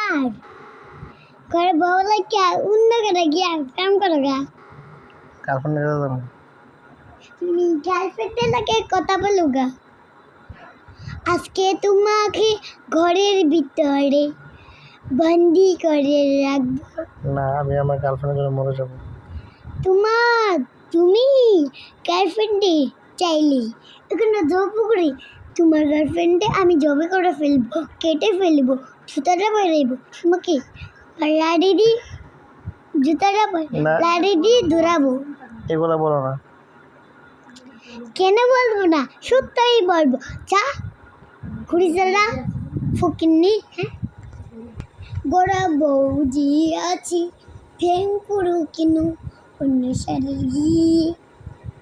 আর ঘরে বউ লাগে অন্য করে গিয়া কাম করো গা গার্লফ্রেন্ডের কাছে যাবো তুমি গার্লফ্রেন্ডের লাগে কথা বলো গা আজকে তোমাকে ঘরের ভিতরে বন্দি করে রাখবো না আমি আমার গার্লফ্রেন্ডের জন্য মরে যাবো তুমি গার্লফ্রেন্ডে চাইলে এখানে জব করি তোমার গার্লফ্রেন্ডে আমি জবে করে ফেলবো কেটে ফেলবো জুতাটা বেরাইবো তোমাকে লাড়ি দি জুতাটা লাড়ি দি দৌড়াবো এগুলো বলো না কেন বলবো না সত্যই বলবো চা খুড়িসালা ফকিন্নি হ্যাঁ গোড়া বৌজি আছি ফেং পুরো কিনু অন্য শাড়ির গিয়ে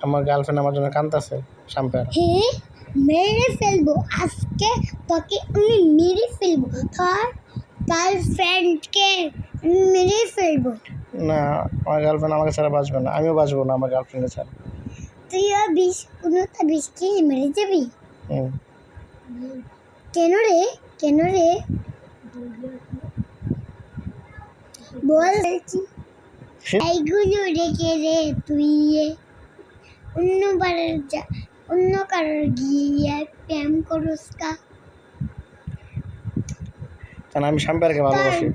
আমার গার্লফ্রেন্ড আমার জন্য কাঁদতেছে শ্যাম্পের হ্যাঁ মেরে ফেলবো আজকে তোকে আমি মেরে ফেলবো তোর গার্লফ্রেন্ডকে মেরে ফেলবো না আমার গার্লফ্রেন্ড আমাকে ছাড়া বাঁচবে না আমিও বাঁচবো না আমার গার্লফ্রেন্ডের ছাড়া তুইও কোনোটা বিষ খেয়ে মেরে যাবি হুম কেন রে বলছি এইগুলো রেখে রে তুই অন্য কারোর গিয়ে প্রেম করস কা কারণ আমি শ্যাম্পেরকে ভালোবাসি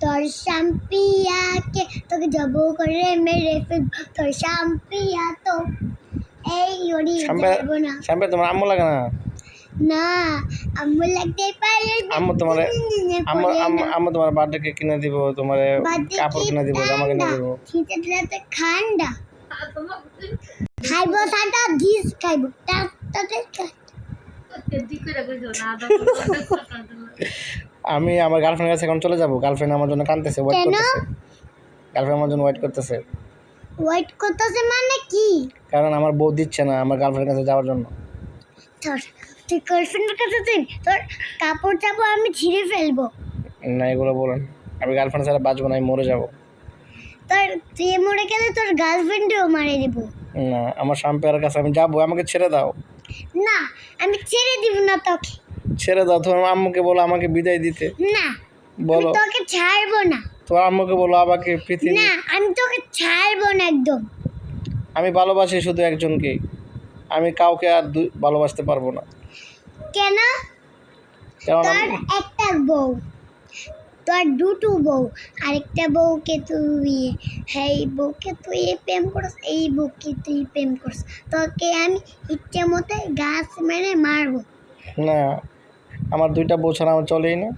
তোর শ্যাম্পিয়াকে তোকে জব করে মেরে ফেলবো তোর শ্যাম্পিয়া তো এই ওরি যাবো না শ্যাম্পের তোমার আম্মু লাগে না না আম্মু লাগতে পারে আম্মু তোমার বার্থডে কেক কিনে দিব তোমার কাপড় কিনে দিব জামা কিনে দিব শীতের ঠান্ডা খাইবো ঠান্ডা দিস খাইবো তাতে আমি আমার গার্লফ্রেন্ডের কাছে এখন চলে যাবো গার্লফ্রেন্ড আমার জন্য কাঁদতেছে ওয়েট করতেছে গার্লফ্রেন্ড আমার জন্য ওয়েট করতেছে মানে কি কারণ আমার বউ দিচ্ছে না আমার গার্লফ্রেন্ডের কাছে যাওয়ার জন্য তুই গার্লফ্রেন্ডের কাছে তোর কাপড় চাপড় আমি ছিঁড়ে ফেলবো না এগুলো বলেন আমি গার্লফ্রেন্ড ছাড়া বাঁচবো না আমি মরে যাবো তুই মরে গেলে তোর গার্লফ্রেন্ডও মারে দেবো না আমার শ্যাম্পের কাছে আমি যাবো আমাকে ছেড়ে দাও না আমি ছেড়ে দিব না তোকে ছেড়ে দাও তোমার আম্মুকে বলো আমাকে বিদায় দিতে না বলো তোকে ছাড়বো না তোমার আম্মুকে বলো আমাকে পৃথিবী না আমি তোকে ছাড়বো না একদম আমি ভালোবাসি শুধু একজনকে আমি কাউকে আর ভালোবাসতে পারবো না কেন কারণ তোর একটা বউ তোর দুটো বউ আরেকটা বউকে তুই এই বউকে তুই প্রেম করস এই বউকে তুই প্রেম করস তোকে আমি ইচ্ছে মতো গাছ মেরে মারবো না আমার দুইটা বউ ছাড়া আমার চলেই না